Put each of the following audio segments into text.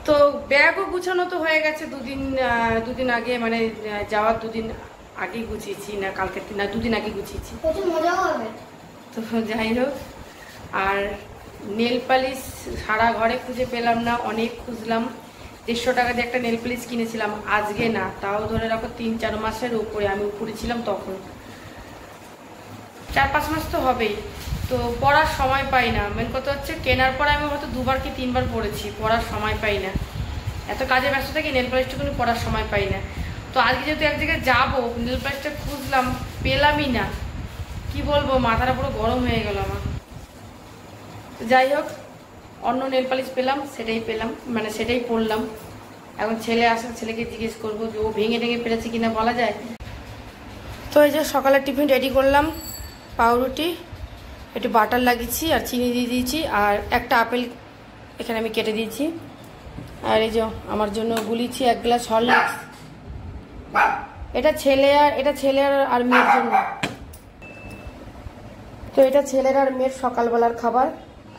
তো ব্যাগও গুছানো তো হয়ে গেছে দুদিন আগে, মানে যাওয়ার দুদিন আগে গুছিয়েছি, না কালকে না দুদিন আগে গুছিয়েছি। তো যাই হোক, আর নেল পালিশ সারা ঘরে খুঁজে পেলাম না, অনেক খুঁজলাম। 150 টাকা দিয়ে একটা নেল পালিশ কিনেছিলাম, আজকে না, তাও ধরে রাখো 3-4 মাসের উপরে। আমি উপরে ছিলাম তখন, 4-5 মাস তো হবেই। তো পড়ার সময় পাই না, মেন কথা হচ্ছে কেনার পরে আমি হয়তো 2বার কি 3বার পড়েছি, পড়ার সময় পাই না, এত কাজে ব্যস্ত থাকি নেল পালিশটা কিন্তু পড়ার সময় পাই না। তো আজকে যেহেতু এক জায়গায় যাবো, নেল পালিশটা খুঁজলাম, পেলামই না, কি বলবো, মাথাটা পুরো গরম হয়ে গেল আমার। তো যাই হোক, অন্য নেল পালিশ পেলাম, সেটাই পেলাম, মানে সেটাই পরলাম। এখন ছেলে আসে, ছেলেকে জিজ্ঞেস করবো যে ও ভেঙে টেঙে পেরেছে কিনা, বলা যায়। তো এই যে সকালের টিফিন রেডি করলাম, পাউরুটি, একটু বাটার লাগিয়েছি আর চিনি দিয়ে দিয়েছি, আর একটা আপেল এখানে আমি কেটে দিয়েছি। আর এই যে আমার জন্য গুলিয়েছি 1 গ্লাস হরলিক্স। এটা ছেলে আর মেয়ের জন্য। তো এটা ছেলের আর মেয়ের সকালবেলার খাবার,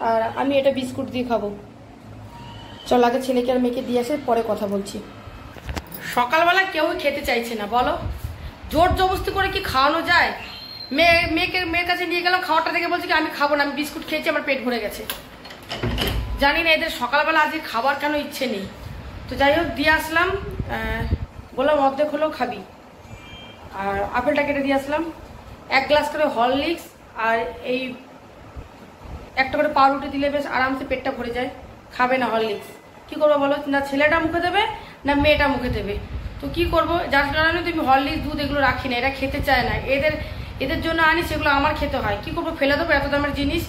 আর আমি এটা বিস্কুট দিয়ে খাবো। চল আগে ছেলেকে আর মেয়েকে দিয়ে আসে, পরে কথা বলছি। সকালবেলা কেউই খেতে চাইছে না, বলো, জোর জবরদস্তি করে কি খাওয়ানো যায়? মেয়ের কাছে নিয়ে গেলাম, খাওয়াটা থেকে বলছি কি আমি খাবো না, আমি বিস্কুট খেয়েছি, আমার পেট ভরে গেছে। জানি না এদের সকালবেলা আজকে খাবার কেন ইচ্ছে নেই। তো যাই হোক, দিয়ে আসলাম, বললাম অর্ধেক হলেও খাবি। আর আপেলটা কেটে দিয়ে আসলাম, 1 গ্লাস করে হরলিক্স, আর এই একটা করে পাউরুটি দিলে বেশ আরামসে পেটটা ভরে যায়। খাবে না হরলিক্স, কি করবো বলো, না ছেলেটা মুখে দেবে না মেয়েটা মুখে দেবে। তো কি করবো, যার কারণে তুমি হরলিক্স দুধ এগুলো রাখি না, এরা খেতে চায় না। এদের জন্য আনি, সেগুলো আমার খেতে হয়। কি করবো, ফেলে দেবো, এত দামের জিনিস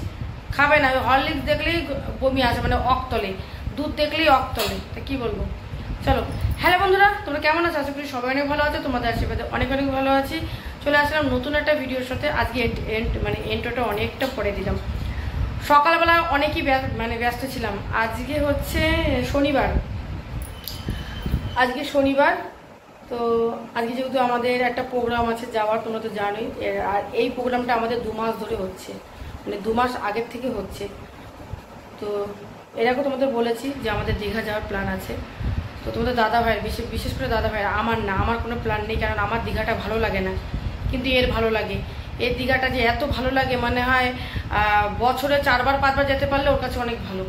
খাবে না। হরলিক্স দেখলেই বমি আসে, মানে অক্তলে, দুধ দেখলেই অক্তলে। তা কি বলবো। চলো, হ্যালো বন্ধুরা, তোমরা কেমন আছো? আশা করি সবাই অনেক ভালো আছে, তোমাদের আশীর্বাদে অনেক অনেক ভালো আছি। চলে আসলাম নতুন একটা ভিডিওর সাথে। আজকে এন্ট্রোটা অনেকটা পরে দিলাম। সকালবেলা অনেকই ব্যস্ত ছিলাম। আজকে হচ্ছে শনিবার, তো আজকে যেহেতু আমাদের একটা প্রোগ্রাম আছে যাওয়ার, তোমরা তো জানোই। আর এই প্রোগ্রামটা আমাদের 2 মাস ধরে হচ্ছে, মানে 2 মাস আগের থেকে হচ্ছে। তো এরকম তোমাদের বলেছি যে আমাদের দীঘা যাওয়ার প্ল্যান আছে। তো তোমাদের দাদা ভাইয়ের, বিশেষ করে দাদা ভাইয়ের, আমার কোনো প্ল্যান নেই, কারণ আমার দীঘাটা ভালো লাগে না, কিন্তু এর ভালো লাগে। এর দীঘাটা যে এত ভালো লাগে, মনে হয় বছরে 4বার 5বার যেতে পারলে ওর কাছে অনেক ভালো।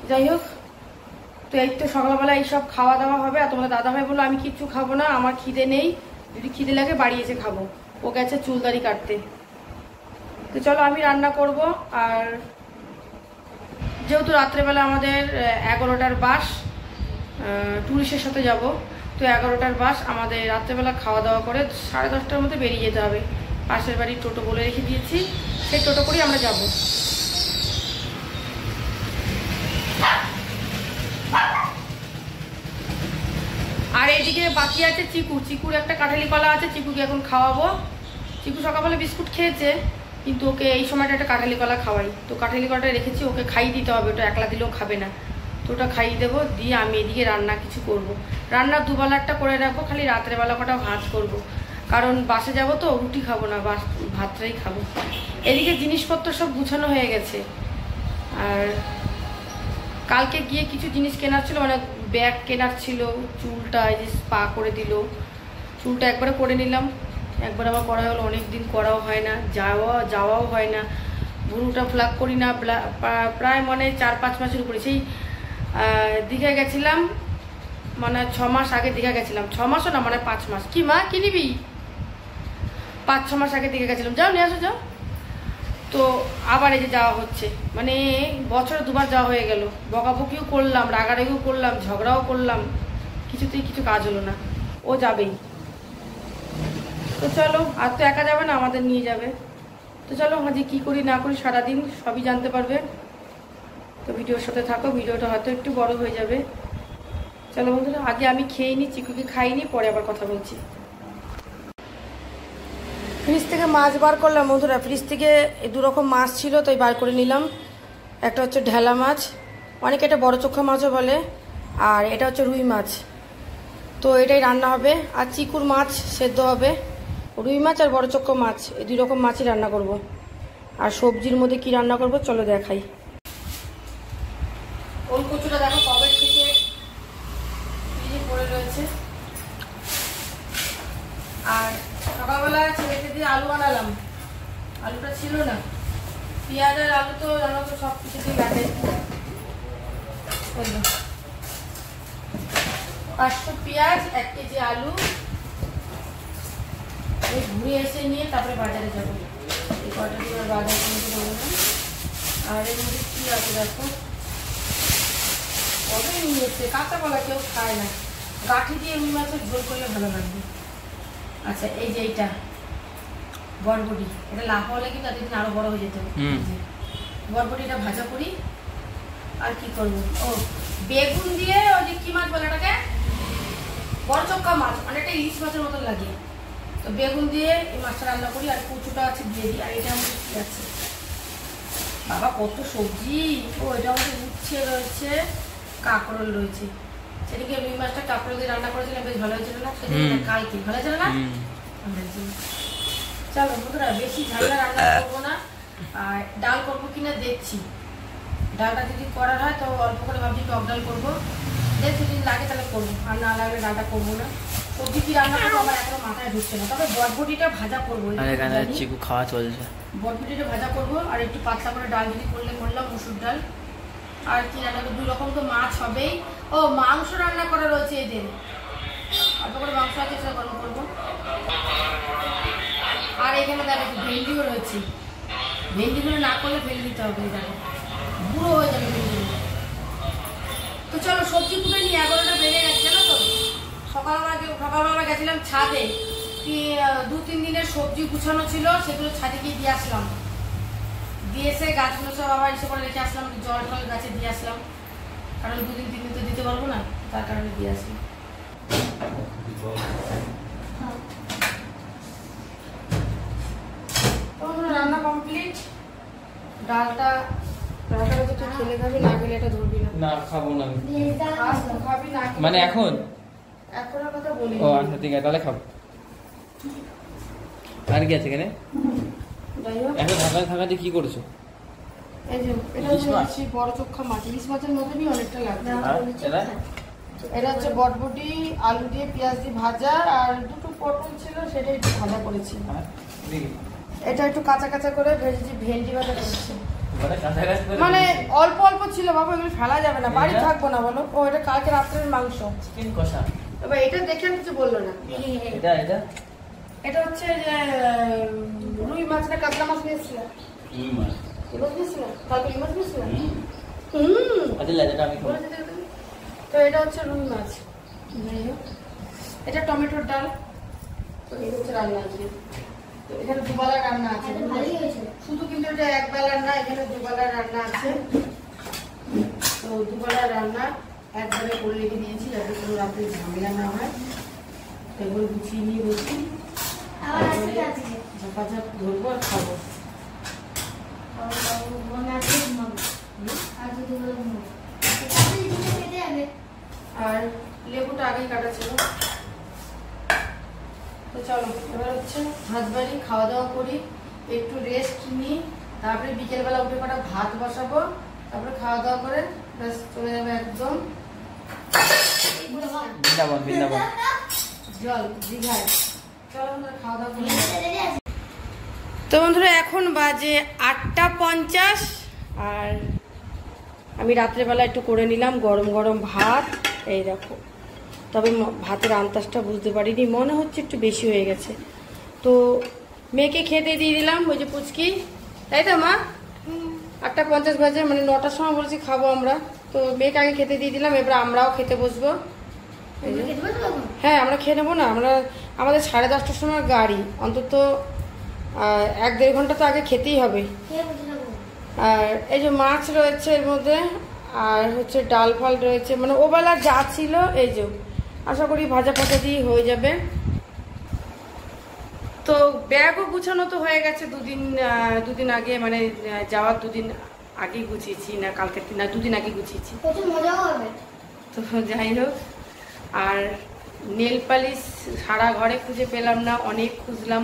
যাই হোক, তো এই তো সকালবেলা এইসব খাওয়া দাওয়া হবে। আর তোমাদের দাদা ভাই বললো আমি কিচ্ছু খাবো না, আমার খিদে নেই, যদি খিদে লাগে বাড়ি এসে খাবো। ও গেছে চুলদারি কাটতে। তো চলো আমি রান্না করব। আর যেহেতু রাত্রেবেলা আমাদের 11টার বাস, টুরিস্টের সাথে যাব, তো 11টার বাস, আমাদের রাত্রেবেলা খাওয়া দাওয়া করে 10:30টার মধ্যে বেরিয়ে যেতে হবে। পাশের বাড়ির টোটো বলে রেখে দিয়েছি, সেই টোটো করেই আমরা যাব। আর এদিকে বাকি আছে চিকুর একটা কাঁঠালি কলা আছে, চিকুকে এখন খাওয়াবো। চিকু সকালবেলা বিস্কুট খেয়েছে, কিন্তু ওকে এই সময়টা একটা কাঁঠালি কলা খাওয়াই। তো কাঁঠালি কলাটা রেখেছি, ওকে খাইয়ে দিতে হবে, ওটা একলা দিলেও খাবে না। তো ওটা খাইয়ে দেবো, দিয়ে আমি এদিকে রান্না কিছু করব। রান্না দুবেলাটা করে রাখবো, খালি রাত্রেবেলা কটা ভাত করব, কারণ বাসে যাব তো রুটি খাবো না, ভাতটাই খাবো। এদিকে জিনিসপত্র সব গুছানো হয়ে গেছে। আর কালকে গিয়ে কিছু জিনিস কেনার ছিল, মানে ব্যাগ কেনার ছিল, চুলটা এই যে স্পা করে দিল, চুলটা একবারে করে নিলাম, একবার আমার করা হলো, অনেকদিন করাও হয় না, যাওয়াও হয় না, ভুরুটা ফ্লাক করি না প্রায় মানে 4-5 মাসের উপরে। সেই দীঘা গেছিলাম, মানে 6 মাস আগে দীঘা গেছিলাম, 6 মাসও না, মানে 5 মাস। কি মা, কি নিবি? 5-6 মাস আগে দীঘা গেছিলাম, যাও নিয়ে আসো যাও। তো আবার এই যে যাওয়া হচ্ছে, মানে বছরে 2বার যাওয়া হয়ে গেল। বকাবকিও করলাম, রাগারাগিও করলাম, ঝগড়াও করলাম, কিছুতেই কিছু কাজ হলো না। ও যাবেই। তো চলো, আর তো একা যাবে না, আমাদের নিয়ে যাবে। তো চলো, আজকে কী করি না করি সারাদিন সবই জানতে পারবে। তো ভিডিওর সাথে থাকো, ভিডিওটা হয়তো একটু বড় হয়ে যাবে। চলো বন্ধুরা, আগে আমি খেয়ে নিই, চিকুকে খাইনি, পরে আবার কথা বলছি। ফ্রিজ থেকে মাছ বার করলাম বন্ধুরা, ফ্রিজ থেকে 2 রকম মাছ ছিল, তাই বার করে নিলাম। একটা হচ্ছে ঢেলা মাছ, অনেকে এটা বড় চোখা মাছও বলে, আর এটা হচ্ছে রুই মাছ। তো এটাই রান্না হবে। আর চিকুর মাছ সেদ্ধ হবে, রুই মাছ আর বড় চোখা মাছ, এই 2 রকম মাছই রান্না করব। আর সবজির মধ্যে কি রান্না করব চলো দেখাই। ওল কচুটা দেখো কবে থেকে ছিল না। পেঁয়াজ আর আলু তো জানো তো সব কিছুতেই লাগে। 500 পেঁয়াজ, 1 কেজি আলু। এই ঘুরে এসে নিয়ে তারপরে বাজারে যাবো। এই কটা দিয়ে বাজার কিনতে পারবো না। আর এর মধ্যে কি আছে দেখো, কবে নিয়ে এসছে, কাঁচা কলা কেউ খায় না। গাঠি দিয়ে রুই মাছের ঝোল করলে ভালো লাগবে। আচ্ছা এই যে এইটা বরবটি, এটা লাফা হলে কিন্তু এতদিন আরো বড় হয়ে যেত। বরবটিটা ভাজা করি। আর কি করবো, ও বেগুন দিয়ে ওই যে কি মাছ বলে এটাকে, বড় চক্কা মাছ, অনেকটা ইলিশ মাছের মতন লাগে। তো বেগুন দিয়ে এই মাছটা রান্না করি। আর কচুটা আছে দিয়ে দিই। আর এটা আমাদের কি আছে, বাবা কত সবজি। ও এটা আমাদের উচ্ছে রয়েছে, কাঁকরোল রয়েছে। সেদিকে রুই মাছটা কাঁকরোল দিয়ে রান্না করেছিলাম, বেশ ভালো হয়েছিল না সেদিন? কালকে ভালো হয়েছিল না? চলো বন্ধুরা, বেশি ঝামেলা রান্না করবো না। আর ডাল করবো কিনা দেখছি। ডালটা যদি করার হয় তো অল্প করে ভাবছি টক ডাল করবো। দেখছি যদি লাগে তাহলে করবো, আর না লাগলে ডালটা করবো না। সবজি কি রান্না করবো আমার এখনো মাথায় ঢুকছে না। তবে বটবটিটা ভাজা করবো, চিকু খাওয়া চলছে। বটবটিটা ভাজা করবো। আর একটু পাতলা করে ডাল যদি করলে করলাম, মুসুর ডাল। আর কি রান্না করবো, 2 রকম তো মাছ হবেই। ও মাংস রান্না করা রয়েছে এদের, অল্প করে মাংস আছে সেটা গরম করবো। আর এখানে দেখো ভেন্ডিও রয়েছে, ভেন্ডিগুলো না করলে ফেলে দিতে হবে, দেখো বুড়ো হয়ে যাবে ভেন্ডিগুলো। তো চলো সবজি কুটে নিয়ে 11টা বেজে গেছে জানো তো। সকালবেলা গেছিলাম ছাদে, 2-3 দিনের সবজি গুছানো ছিল, সেগুলো ছাদে গিয়ে দিয়ে আসলাম। দিয়ে এসে গাছগুলো সব আবার এসে করে রেখে আসলাম, জল টল গাছে দিয়ে আসলাম। কারণ 2-3 দিন তো দিতে পারবো না, তার কারণে দিয়ে আসলাম। রান্না কমপ্লিট। ডালটা হচ্ছে তুই খেলে খাবি, না খেলে এটা ধরবি না। না খাবো না খাবি না মানে এখন কথা বলি। ও আচ্ছা ঠিক আছে, তাহলে খাবো। আর কি আছে এখানে? এখন থাকাতে কি করছো? এই যে এটা হচ্ছে বড় চোখা মাছ, ইলিশ মাছের মতনই অনেকটা লাগবে। এটা হচ্ছে বটবটি আলু দিয়ে পেঁয়াজ দিয়ে ভাজা, আর 2টো পটল ছিল সেটা একটু ভাজা করেছি। এটা একটু কাঁচা কাঁচা করে ভেজেছি, ভেন্ডি ভাজা করেছি। মানে অল্প অল্প ছিল বাবা, এগুলো ফেলা যাবে না, বাড়ি থাকবো না বলো। ও এটা কালকে রাত্রের মাংস, চিকেন কষা। এবার এটা দেখে কিছু বললো না। এটা হচ্ছে যে রুই মাছ না কাতলা মাছ নিয়েছিল। তো এটা হচ্ছে রুই মাছ। এটা টমেটোর ডাল। তো এটা হচ্ছে রান্না আছে, এখানে 2 বেলার রান্না আছে। শুধু কিন্তু এটা 1 বেলার না, এখানে 2 বেলার রান্না আছে। তো 2 বেলার রান্না একবারে করে রেখে দিয়েছি, যাতে কোনো রাত্রে ঝামেলা না হয়। এগুলো গুছিয়ে নিয়ে বসি, ঝাপাঝাপ ধরবো আর খাবো। আর লেবুটা আগেই কাটা ছিল। তো চলো এবার হচ্ছে ভাত বাড়ি, খাওয়া দাওয়া করি, একটু রেস্ট নিই, তারপরে বিকেলবেলা উঠে কটা ভাত বসাবো, তারপরে খাওয়া দাওয়া করে ব্যাস চলে যাবে একদম জল দীঘায়। চলো খাওয়া দাওয়া করি। তো বন্ধুরা এখন বাজে 8টা 50। আর আমি রাত্রেবেলা একটু করে নিলাম গরম গরম ভাত, এই দেখো। তবে ভাতের আন্দাজটা বুঝতে পারিনি, মনে হচ্ছে একটু বেশি হয়ে গেছে। তো মেয়েকে খেতে দিয়ে দিলাম, ওই যে পুচকি, তাই তো মা? 8টা 50 বাজে, মানে 9টার সময় বলেছি খাবো আমরা। তো মেয়েকে আগে খেতে দিয়ে দিলাম, এবার আমরাও খেতে বসবো। হ্যাঁ আমরা খেয়ে নেবো না, আমাদের 10:30টার সময় গাড়ি, অন্তত 1-1.5 ঘন্টা তো আগে খেতেই হবে। আর এই যে মাছ রয়েছে এর মধ্যে, আর হচ্ছে ডাল ফাল রয়েছে, মানে ওবেলা যা ছিল এই যে, আশা করি ভাজা ফাজা দিয়ে হয়ে যাবে। তো ব্যাগও গুছানো তো হয়ে গেছে দুদিন আগে, মানে যাওয়ার 2 দিন আগেই গুছিয়েছি, না কালকে না 2 দিন আগে গুছিয়েছি। তো যাই হোক, আর নেল পালিশ সারা ঘরে খুঁজে পেলাম না, অনেক খুঁজলাম।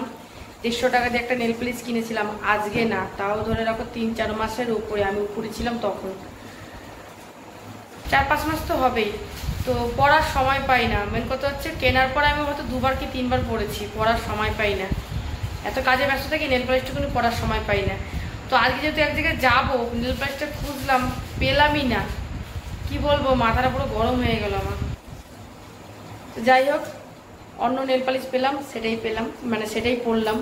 150 টাকা দিয়ে একটা নেল পালিশ কিনেছিলাম, আজকে না, তাও ধরে রাখো 3-4 মাসের উপরে। আমি উপরে ছিলাম তখন, 4-5 মাস তো হবেই। তো পড়ার সময় পাই না, মেন কথা হচ্ছে কেনার পর আমি হয়তো 2বার কি 3বার পড়েছি, পড়ার সময় পাই না। এত কাজে ব্যস্ত থাকি নেল পালিশটা কোনো পড়ার সময় পাই না। তো আজকে যেহেতু এক জায়গায় যাবো, নেল পালিশটা খুঁজলাম, পেলামই না। কি বলবো, মাথাটা পুরো গরম হয়ে গেল আমার। তো যাই হোক, অন্য নেল পালিশ পেলাম, সেটাই পরলাম।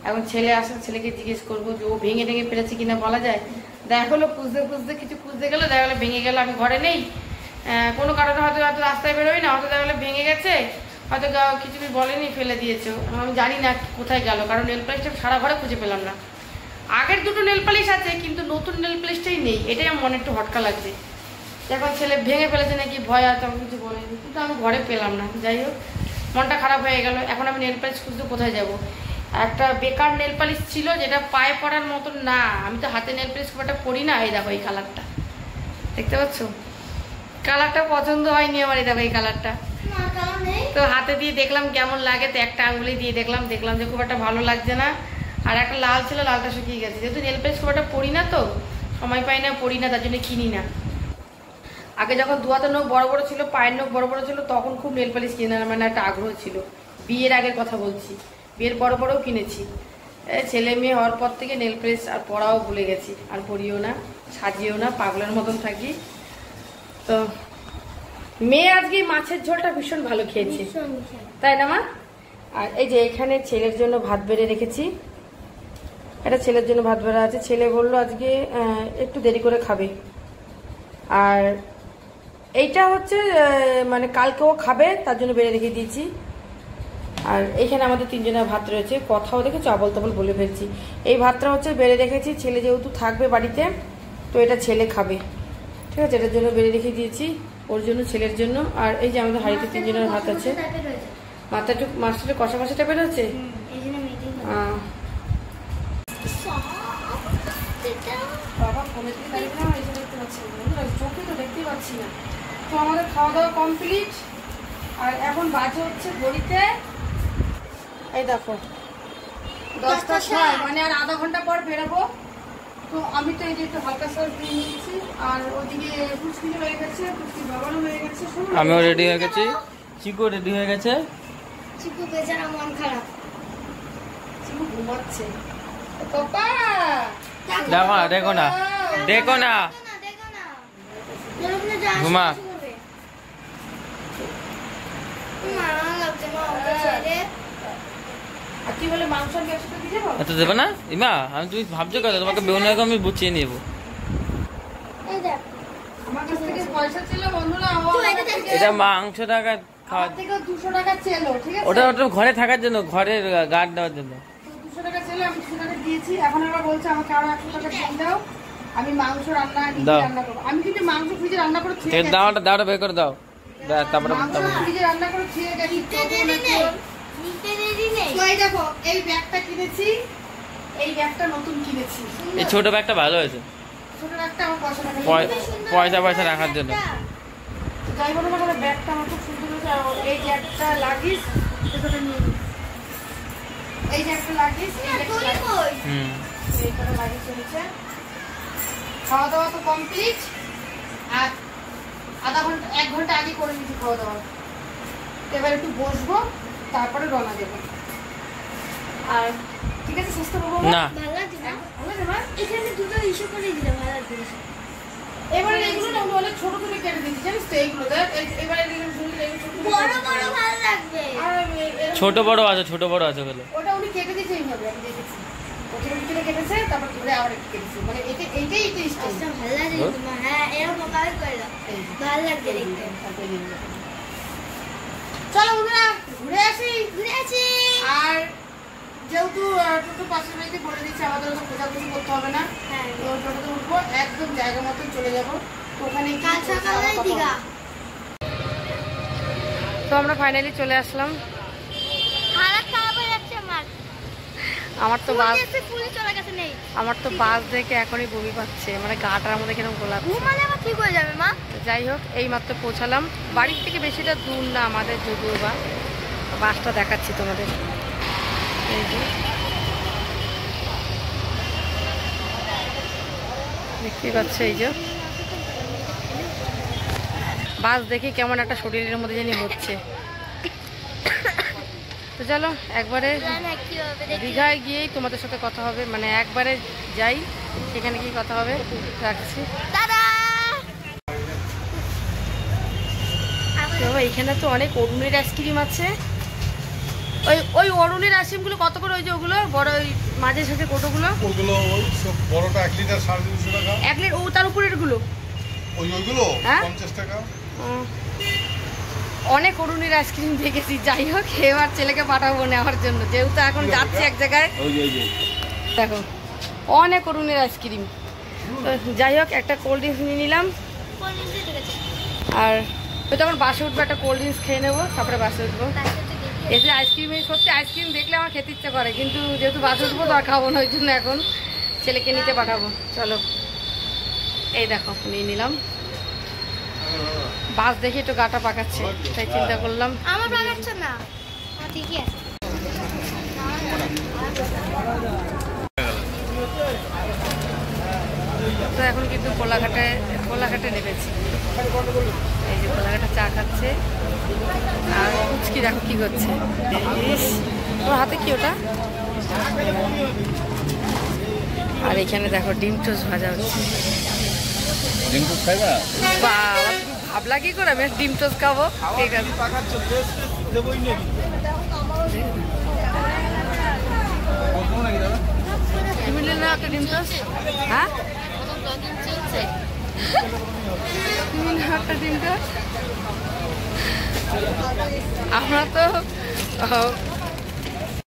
এখন ছেলে আসে, ছেলেকে জিজ্ঞেস করবো যে ও ভেঙে টেঙে ফেলেছে কিনা বলা যায়। দেখা হলো খুঁজতে কিছু খুঁজতে গেলো, দেখা গেলো ভেঙে গেল, আমি ঘরে নেই, কোনো কারণে হয়তো রাস্তায় বেরোই না, হয়তো দেখা গেলো ভেঙে গেছে, হয়তো কিছু বলেনি, ফেলে দিয়েছে। আমি জানি না কোথায় গেল, কারণ নেল পালিশটা সারা ঘরে খুঁজে পেলাম না। আগের দুটো নেল পালিশ আছে, কিন্তু নতুন নেল পালিশটাই নেই, এটাই আমার মনে একটু হটকা লাগছে। এখন ছেলে ভেঙে ফেলেছে নাকি ভয় আছে, আমি কিছু বলেনি, কিন্তু আমি ঘরে পেলাম না। যাই হোক, মনটা খারাপ হয়ে গেল। এখন আমি নেল পালিশ খুঁজতে কোথায় যাব? একটা বেকার নেল পালিশ ছিল, যেটা পায়ে পড়ার মতন না। আমি তো হাতে নেল পালিশ খুব একটা পরি না। এই দেখো এই কালারটা, দেখতে পাচ্ছ? কালারটা পছন্দ হয়নি আমার। এই দেখো এই কালারটা, তো হাতে দিয়ে দেখলাম কেমন লাগে, তো একটা আঙুলি দিয়ে দেখলাম যে খুব একটা ভালো লাগছে না। আর একটা লাল ছিল, লালটা শুকিয়ে গেছে। যেহেতু নেল পালিশ খুব একটা পরি না, তো সময় পাই না, পরি না, তার জন্য কিনি না। আগে যখন দু হাতের নখ বড় বড় ছিল, পায়ের নখ বড় বড় ছিল, তখন খুব নেল পালিশ কেনার মানে একটা আগ্রহ ছিল। বিয়ের আগের কথা বলছি, বিয়ের বড় বড়ও কিনেছি। ছেলে মেয়ে হওয়ার পর থেকে নেল পালিশ আর পরাও ভুলে গেছি, আর পরিও না, সাজিয়েও না, পাগলের মতন থাকি। তো মেয়ে আজকে মাছের ঝোলটা ভীষণ ভালো খেয়েছে, তাই না মা? আর এই যে এখানে ছেলের জন্য ভাত বেড়ে রেখেছি, এটা ছেলের জন্য ভাত বেড়া আছে। ছেলে বললো আজকে একটু দেরি করে খাবে। আর এইটা হচ্ছে মানে কালকেও খাবে, তার জন্য বেড়ে রেখে দিয়েছি। আর এইখানে আমাদের তিনজনের ভাত রয়েছে, কথাও দেখেছি আবল তাবল বলে ফেলছি। এই ভাতটা হচ্ছে বেড়ে রেখেছি, ছেলে যেহেতু থাকবে বাড়িতে, তো এটা ছেলে খাবে, ঠিক আছে? এটার জন্য বেড়ে রেখে দিয়েছি, ওর জন্য, ছেলের জন্য। আর এই যে আমাদের হাঁড়িতে তিনজনের ভাত আছে। মাছটা একটু কষা কষা টাইপের হচ্ছে। বাবা কমে থেকে দাঁড়িয়ে না, এই যে দেখতে পাচ্ছি না, চোখে তো দেখতেই পাচ্ছি না। তো আমাদের খাওয়া দাওয়া কমপ্লিট। আর এখন বাজে হচ্ছে ঘড়িতে, এই দেখো 10টা 6, মানে আর আধা ঘন্টা পর বেরোবো। তো আমি তো এই যে একটু হালকা সস দিয়ে নিয়েছি, আর ওদিকে ফুচকি হয়ে গেছে, ফুচকি বাবারও হয়ে গেছে, আমিও রেডি হয়ে গেছি, চিকু রেডি হয়ে গেছে। চিকু বেচারা মন খারাপ, চিকু ঘুমাচ্ছে। পাপা দেখো না, দেখো না, দেখো না, ঘুমা। কি বলে মাংস ব্যবসাটা দিয়ে যাবো? এত দেবে না ইমা? তুমি ভাবছো কথা, তোমাকে বেগুনের আমি বুঝিয়ে নেবো। আমার কাছ থেকে পয়সা ছিল বন্ধুরা, এটা মাংস টাকা খাওয়া থেকে 200 টাকা ছিল, ঠিক আছে? ওটা ঘরে থাকার জন্য, ঘরের গার্ড দেওয়ার জন্য 200 টাকা ছিল, আমি 200 টাকা দিয়েছি। এখন আবার বলছে আমাকে আরো 100 টাকা দিয়ে দাও, আমি মাংস রান্না করবো। আমি কিন্তু মাংস ফ্রিজে রান্না করে খেয়ে গেছি। দাওটা বের করে দাও, তারপরে ফ্রিজে রান্না করে খেয়ে গেছি। দেখো এই ব্যাগটা কিনেছি, এই ব্যাগটা নতুন কিনেছি। এই ছোট ব্যাগটা ভালো হয়েছে, ছোট ব্যাগটা আমার পয়সা রাখার জন্য। যাই বলো না, ব্যাগটা আমার খুব সুন্দর হয়েছে। এই যে একটা লাগিস, সেটা নিয়ে নিই। এই যে একটা লাগিস, এইখানে লাগিস চলেছে। খাওয়া দাওয়া তো কমপ্লিট, আর আধা ঘন্টা 1 ঘন্টা আগে করে নিয়েছি খাওয়া দাওয়া। এবার একটু বসবো, তারপরে রওনা দেবো। আর ঠিক আছে, চেষ্টা করবো না। এখানে দুটো ইস্যু করে দিলে ভালো লাগবে। এবারে এইগুলো না অনেক ছোট ছোট কেটে দিচ্ছি, জানিস তো? এইগুলো দেখ, এবারে বড় বড় ভালো লাগবে। ছোট বড় আছে ওগুলো। ওটা উনি কেটে দিয়েছে এইভাবে, আমি দেখেছি। প্রথমে ভিতরে কেটেছে, তারপর ধরে আবার একটু কেটেছে, মানে এইটাই আচ্ছা ভালো লাগে তোমার। হ্যাঁ এরকম কাজ করে দাও, ভালো লাগবে দেখতে। চলো বন্ধুরা ঘুরে আসি। আর যেহেতু টোটো পাশের বাড়িতে বলে দিচ্ছে, আমাদের ওটা খোঁজাখুঁজি করতে হবে না। তো টোটোতে উঠবো, একদম জায়গা মতন চলে যাবো। তো ওখানে কাল সকালে দীঘা। তো আমরা ফাইনালি চলে আসলাম। আমার তো বাস দেখে এখনই বমি পাচ্ছে, মানে গাটার মধ্যে কেন গোলাপ। ঠিক হয়ে যাবে মা। যাই হোক, এই মাত্র পৌঁছালাম। বাড়ির থেকে বেশিটা দূর না আমাদের, যদিও বা বাসটা দেখাচ্ছি তোমাদের। এই যে দেখতেই পাচ্ছ, এই যে বাস দেখে কেমন একটা শরীরের মধ্যে জানি হচ্ছে। তো চলো একবারে জানা কি হবে দেখি। দীঘায় গিয়েই তোমাদের সাথে কথা হবে, মানে একবারে যাই সেখানে গিয়ে কথা হবে। রাখছি। দাদা তো এখানে তো অনেক অরুণের আইসক্রিম আছে। ওই ওই অরুণের আইসক্রিমগুলো কত করে? ওই যে ওগুলো বড় ওই মাঝে সাথে কোটোগুলো, ওগুলো ওই সব বড়টা 1 লিটার 350 টাকা। 1 লিটার। ও তার উপরের গুলো ওইগুলো হ্যাঁ? 50 টাকা। অনেক অরুণের আইসক্রিম দেখেছি। যাই হোক এবার ছেলেকে পাঠাবো নেওয়ার জন্য, যেহেতু এখন যাচ্ছি এক জায়গায়। দেখো অনেক অরুণের আইসক্রিম। তো যাই হোক একটা কোল্ড ড্রিঙ্কস নিয়ে নিলাম, কোন দিকে ঠিক আছে আর ওই তখন বাসে উঠবো, একটা কোল্ড ড্রিঙ্কস খেয়ে নেবো, তারপরে বাসে উঠবো। তার সাথে দেখি এসে আইসক্রিমে সত্যি আইসক্রিম দেখলে আমার খেতে ইচ্ছে করে, কিন্তু যেহেতু বাসে উঠবো তো আর খাবো না, ওই জন্য এখন ছেলেকে নিতে পাঠাবো। চলো এই দেখো নিয়ে নিলাম। বাস দেখে একটু গাটা পাকাচ্ছে, তাই চিন্তা করলাম। আমার বাগাচ্ছে না, আমার ঠিকই আছে। তো এখন কিন্তু কোলাঘাটে নেমেছি। এই যে কোলাঘাটে চা খাচ্ছে, আর কুচকি দেখো কি করছে। ইস, ওর হাতে কি ওটা? আর এখানে দেখো ডিম টোস্ট ভাজা হচ্ছে। বাবা, তুমি ভাবলা কি করে আমি ডিম টোস্ট খাবো? ঠিক আছে, তুমি নিলে না একটা ডিম টোস্ট? হ্যাঁ তুমি না একটা ডিম টোস্ট? আমরা তো